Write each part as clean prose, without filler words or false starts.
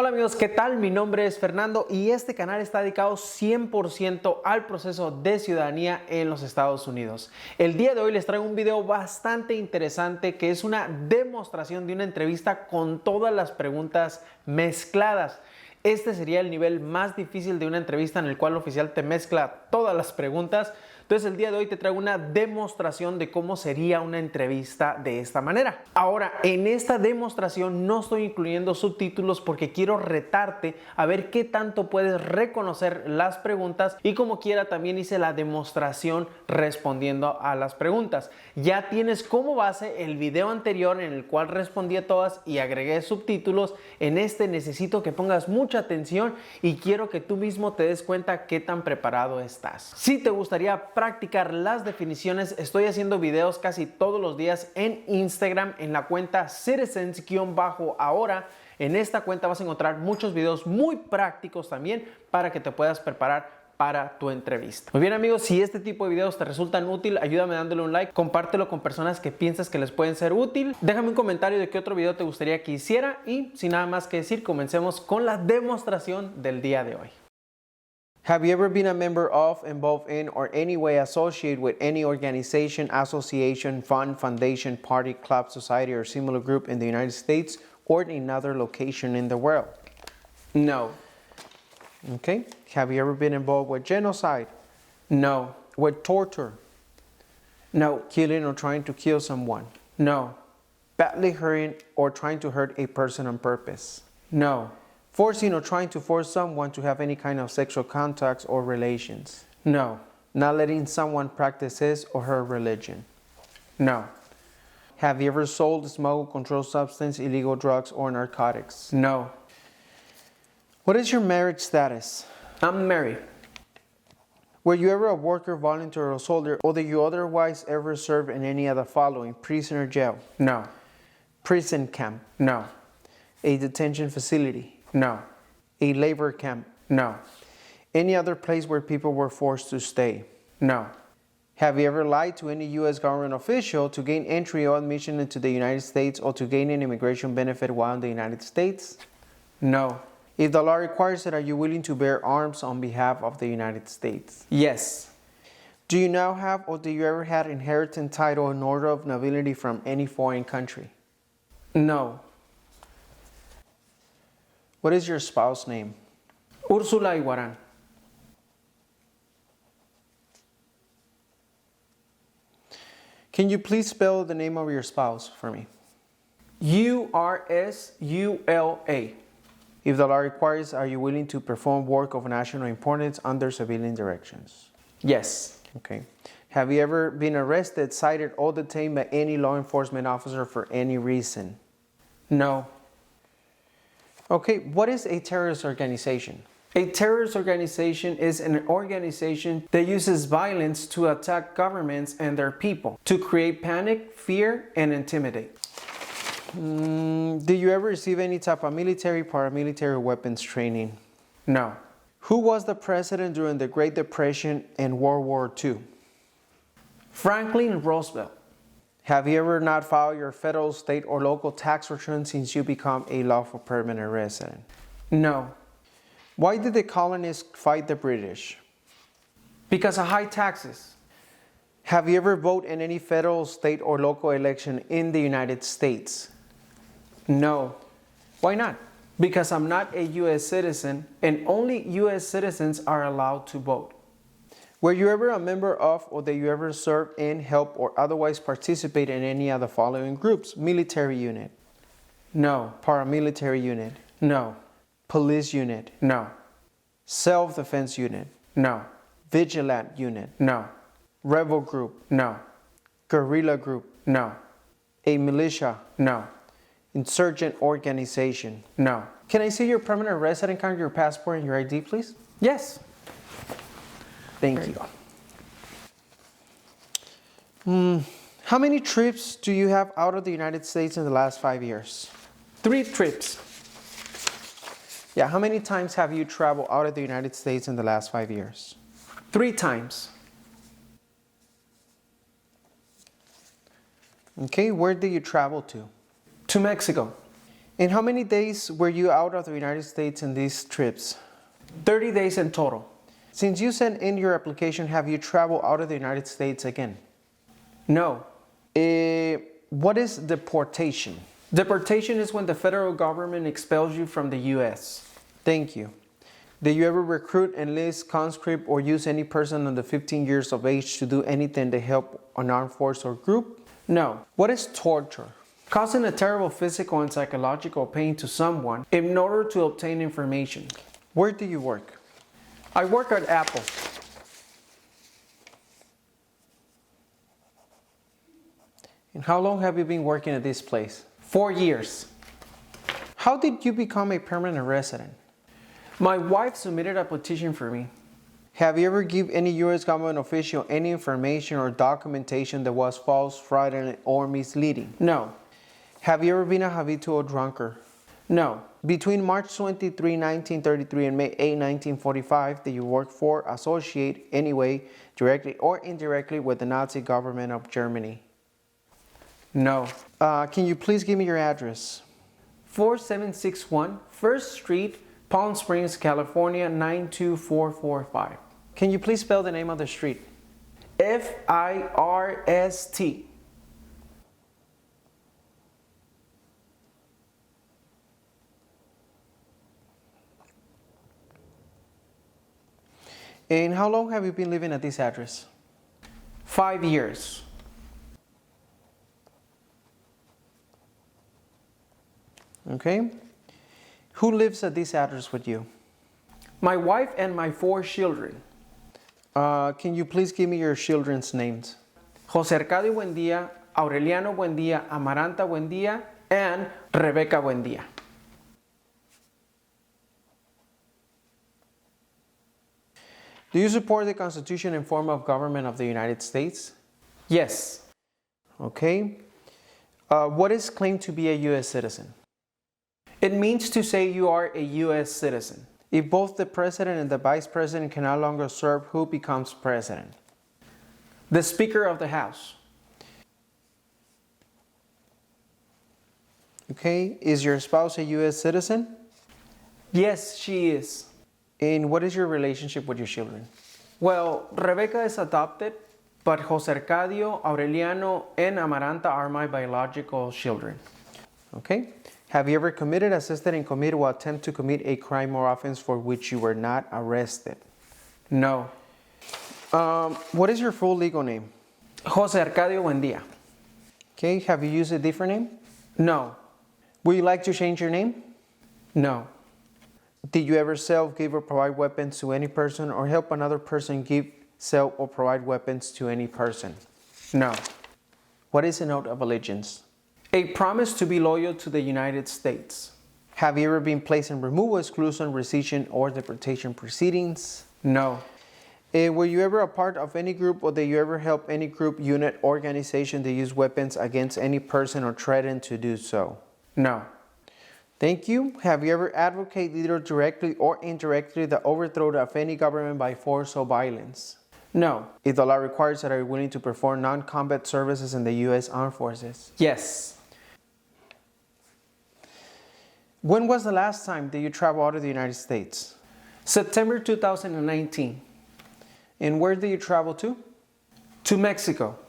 Hola amigos, ¿qué tal? Mi nombre es Fernando y este canal está dedicado 100% al proceso de ciudadanía en los Estados Unidos. El día de hoy les traigo un video bastante interesante que es una demostración de una entrevista con todas las preguntas mezcladas. Este sería el nivel más difícil de una entrevista en el cual el oficial te mezcla todas las preguntas. Entonces el día de hoy te traigo una demostración de cómo sería una entrevista de esta manera. Ahora, en esta demostración no estoy incluyendo subtítulos porque quiero retarte a ver qué tanto puedes reconocer las preguntas y como quiera también hice la demostración respondiendo a las preguntas. Ya tienes como base el video anterior en el cual respondí a todas y agregué subtítulos. En este necesito que pongas mucha atención y quiero que tú mismo te des cuenta qué tan preparado estás. Si te gustaría practicar las definiciones, estoy haciendo videos casi todos los días en Instagram en la cuenta citizens_ahora. En esta cuenta vas a encontrar muchos videos muy prácticos también para que te puedas preparar para tu entrevista. Muy bien amigos, si este tipo de videos te resultan útil, ayúdame dándole un like, compártelo con personas que piensas que les pueden ser útil. Déjame un comentario de qué otro video te gustaría que hiciera y sin nada más que decir, comencemos con la demostración del día de hoy. Have you ever been a member of, involved in, or any way associated with any organization, association, fund, foundation, party, club, society, or similar group in the United States or in another location in the world? No. Okay. Have you ever been involved with genocide? No. With torture? No. Killing or trying to kill someone? No. Badly hurting or trying to hurt a person on purpose? No. Forcing or trying to force someone to have any kind of sexual contacts or relations? No. Not letting someone practice his or her religion? No. Have you ever sold, smuggled, controlled substance, illegal drugs, or narcotics? No. What is your marriage status? I'm married. Were you ever a worker, volunteer, or soldier, or did you otherwise ever serve in any of the following? Prison or jail? No. Prison camp? No. A detention facility? No. A labor camp? No. Any other place where people were forced to stay? No. Have you ever lied to any U.S. government official to gain entry or admission into the United States or to gain an immigration benefit while in the United States? No. If the law requires it, are you willing to bear arms on behalf of the United States? Yes. Do you now have or do you ever had inheritance title and order of nobility from any foreign country? No. What is your spouse's name? Úrsula Iguarán. Can you please spell the name of your spouse for me? Ursula. If the law requires, are you willing to perform work of national importance under civilian directions? Yes. Okay. Have you ever been arrested, cited, or detained by any law enforcement officer for any reason? No. Okay, what is a terrorist organization? A terrorist organization is an organization that uses violence to attack governments and their people, to create panic, fear, and intimidate. Did you ever receive any type of military, paramilitary weapons training? No. Who was the president during the Great Depression and World War II? Franklin Roosevelt. Have you ever not filed your federal, state, or local tax return since you become a lawful permanent resident? No. Why did the colonists fight the British? Because of high taxes. Have you ever voted in any federal, state, or local election in the United States? No. Why not? Because I'm not a U.S. citizen and only U.S. citizens are allowed to vote. Were you ever a member of or did you ever serve in, help, or otherwise participate in any of the following groups? Military unit? No. Paramilitary unit? No. Police unit? No. Self-defense unit? No. Vigilant unit? No. Rebel group? No. Guerrilla group? No. A militia? No. Insurgent organization? No. Can I see your permanent resident card, your passport, and your ID, please? Yes. Thank you. How many trips do you have out of the United States in the last 5 years? 3 trips. Yeah, how many times have you traveled out of the United States in the last 5 years? 3 times. Okay, where did you travel to? To Mexico. And how many days were you out of the United States in these trips? 30 days in total. Since you sent in your application, have you traveled out of the United States again? No. What is deportation? Deportation is when the federal government expels you from the U.S. Thank you. Did you ever recruit, enlist, conscript, or use any person under 15 years of age to do anything to help an armed force or group? No. What is torture? Causing a terrible physical and psychological pain to someone in order to obtain information. Where do you work? I work at Apple. And how long have you been working at this place? 4 years. How did you become a permanent resident? My wife submitted a petition for me. Have you ever given any U.S. government official any information or documentation that was false, fraudulent, or misleading? No. Have you ever been a habitual drunkard? No. Between March 23, 1933 and May 8, 1945, did you work for, associate, anyway, directly or indirectly with the Nazi government of Germany? No. Can you please give me your address? 4761 First Street, Palm Springs, California, 92445. Can you please spell the name of the street? F-I-R-S-T. And how long have you been living at this address? 5 years. Okay. Who lives at this address with you? My wife and my 4 children. Can you please give me your children's names? José Arcadio Buendía, Aureliano Buendía, Amaranta Buendía, and Rebecca Buendía. Do you support the Constitution and form of government of the United States? Yes. Okay. What is claimed to be a U.S. citizen? It means to say you are a U.S. citizen. If both the president and the vice president can no longer serve, who becomes president? The Speaker of the House. Okay. Is your spouse a U.S. citizen? Yes, she is. And what is your relationship with your children? Well, Rebecca is adopted, but José Arcadio, Aureliano, and Amaranta are my biological children. Okay. Have you ever committed, assisted in, committed, or attempt to commit a crime or offense for which you were not arrested? No. What is your full legal name? José Arcadio Buendía. Okay. Have you used a different name? No. Would you like to change your name? No. Did you ever sell, give, or provide weapons to any person or help another person give, sell, or provide weapons to any person? No. What is an oath of allegiance? A promise to be loyal to the United States. Have you ever been placed in removal, exclusion, rescission, or deportation proceedings? No. Were you ever a part of any group or did you ever help any group, unit, organization to use weapons against any person or threaten to do so? No. Thank you. Have you ever advocated either directly or indirectly the overthrow of any government by force or violence? No. If the law requires that, are you willing to perform non-combat services in the U.S. Armed Forces? Yes. When was the last time that you traveled out of the United States? September 2019. And where did you travel to? To Mexico.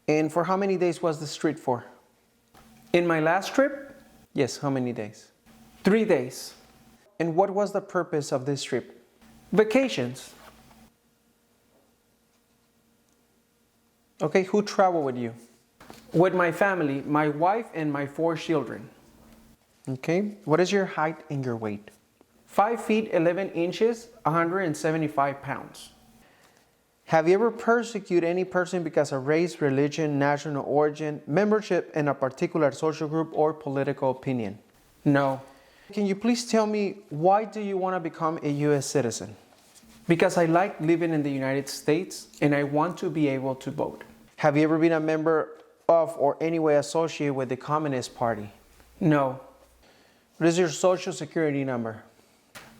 And for how many days was this trip for? In my last trip? Yes, how many days? 3 days. And what was the purpose of this trip? Vacations. Okay, who traveled with you? With my family, my wife and my 4 children. Okay, what is your height and your weight? 5 feet 11 inches, 175 pounds. Have you ever persecuted any person because of race, religion, national origin, membership in a particular social group, or political opinion? No. Can you please tell me, why do you want to become a U.S. citizen? Because I like living in the United States and I want to be able to vote. Have you ever been a member of or any way associated with the Communist Party? No. What is your social security number?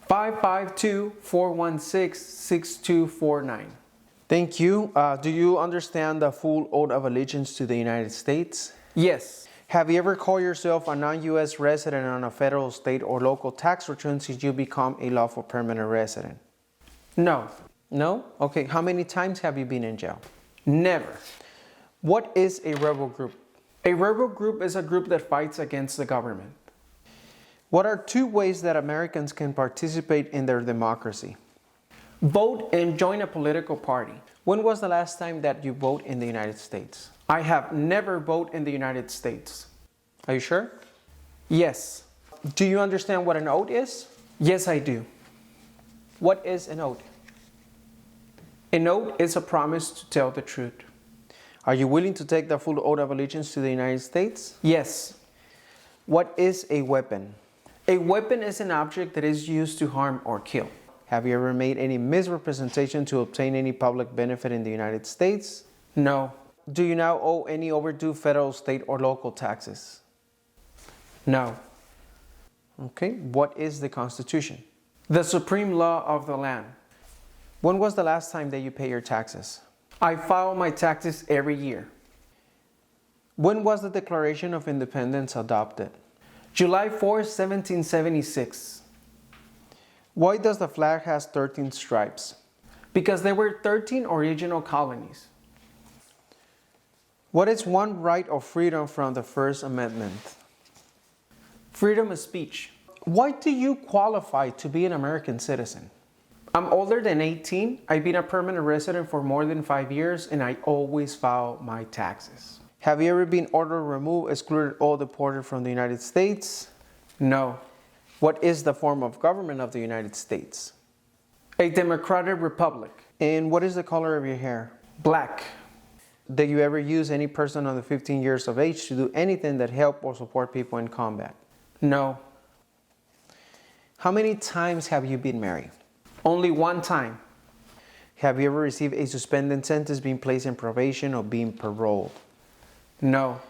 552-416-6249. Thank you. Do you understand the full oath of allegiance to the United States? Yes. Have you ever called yourself a non-U.S. resident on a federal, state, or local tax return since you become a lawful permanent resident? No. No? Okay, how many times have you been in jail? Never. What is a rebel group? A rebel group is a group that fights against the government. What are 2 ways that Americans can participate in their democracy? Vote and join a political party. When was the last time that you voted in the United States? I have never voted in the United States. Are you sure? Yes. Do you understand what an oath is? Yes, I do. What is an oath? An oath is a promise to tell the truth. Are you willing to take the full oath of allegiance to the United States? Yes. What is a weapon? A weapon is an object that is used to harm or kill. Have you ever made any misrepresentation to obtain any public benefit in the United States? No. Do you now owe any overdue federal, state, or local taxes? No. Okay. What is the Constitution? The supreme law of the land. When was the last time that you paid your taxes? I file my taxes every year. When was the Declaration of Independence adopted? July 4, 1776. Why does the flag has 13 stripes? Because there were 13 original colonies. What is one right of freedom from the First Amendment? Freedom of speech. Why do you qualify to be an American citizen? I'm older than 18, I've been a permanent resident for more than 5 years, and I always file my taxes. Have you ever been ordered, removed, excluded, or deported from the United States? No. What is the form of government of the United States? A democratic republic. And what is the color of your hair? Black. Did you ever use any person under 15 years of age to do anything that help or support people in combat? No. How many times have you been married? Only 1 time. Have you ever received a suspended sentence, being placed in probation, or being paroled? No.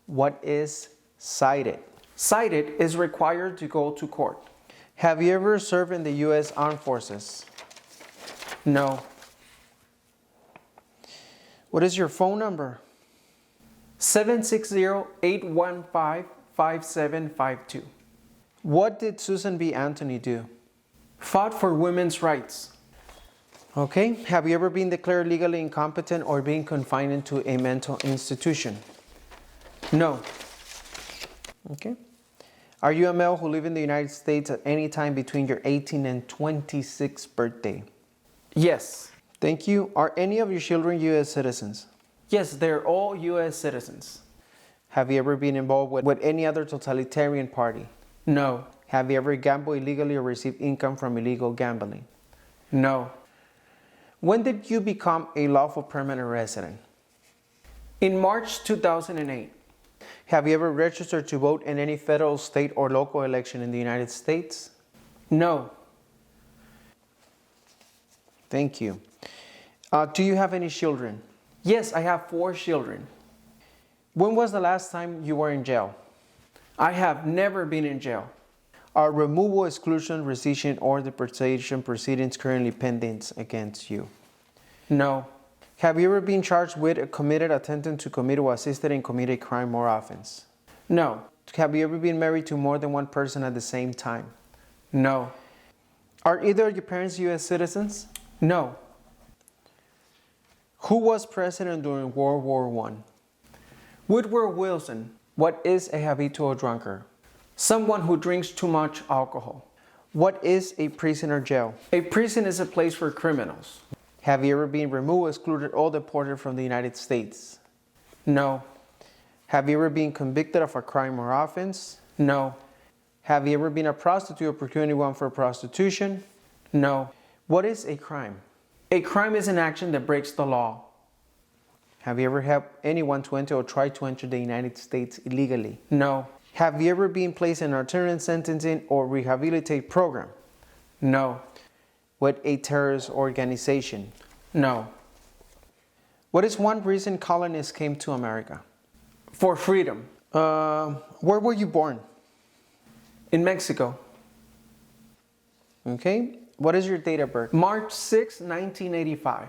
What is cited? Cited is required to go to court. Have you ever served in the U.S. Armed Forces? No. What is your phone number? 760-815-5752. What did Susan B. Anthony do? Fought for women's rights. Okay. Have you ever been declared legally incompetent or been confined into a mental institution? No. Okay. Are you a male who lives in the United States at any time between your 18th and 26th birthday? Yes. Thank you. Are any of your children U.S. citizens? Yes, they're all U.S. citizens. Have you ever been involved with any other totalitarian party? No. Have you ever gambled illegally or received income from illegal gambling? No. When did you become a lawful permanent resident? In March 2008. Have you ever registered to vote in any federal, state, or local election in the United States? No. Thank you. Do you have any children? Yes, I have 4 children. When was the last time you were in jail? I have never been in jail. Are removal, exclusion, rescission, or deportation proceedings currently pending against you? No. Have you ever been charged with or committed attempted to commit or assisted in committing a crime or offense? No. Have you ever been married to more than one person at the same time? No. Are either of your parents U.S. citizens? No. Who was president during World War I? Woodrow Wilson. What is a habitual drunkard? Someone who drinks too much alcohol. What is a prison or jail? A prison is a place for criminals. Have you ever been removed, excluded, or deported from the United States? No. Have you ever been convicted of a crime or offense? No. Have you ever been a prostitute or procured anyone for prostitution? No. What is a crime? A crime is an action that breaks the law. Have you ever helped anyone to enter or try to enter the United States illegally? No. Have you ever been placed in an alternative sentencing or rehabilitate program? No. With a terrorist organization? No. What is one reason colonists came to America? For freedom. Where were you born? In Mexico. Okay. What is your date of birth? March 6, 1985.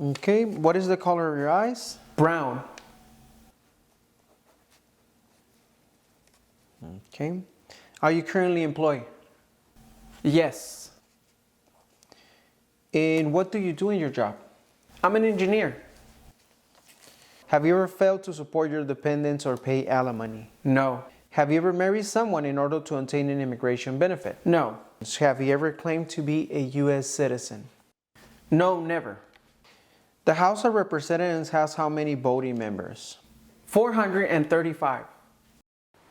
Okay. What is the color of your eyes? Brown. Okay. Are you currently employed? Yes. And what do you do in your job? I'm an engineer. Have you ever failed to support your dependents or pay alimony? No. Have you ever married someone in order to obtain an immigration benefit? No. Have you ever claimed to be a U.S. citizen? No, never. The House of Representatives has how many voting members? 435.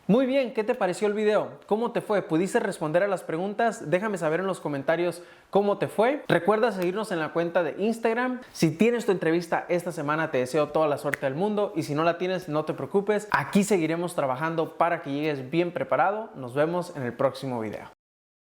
Muy bien, ¿qué te pareció el video? ¿Cómo te fue? ¿Pudiste responder a las preguntas? Déjame saber en los comentarios cómo te fue. Recuerda seguirnos en la cuenta de Instagram. Si tienes tu entrevista esta semana, te deseo toda la suerte del mundo. Y si no la tienes, no te preocupes. Aquí seguiremos trabajando para que llegues bien preparado. Nos vemos en el próximo video.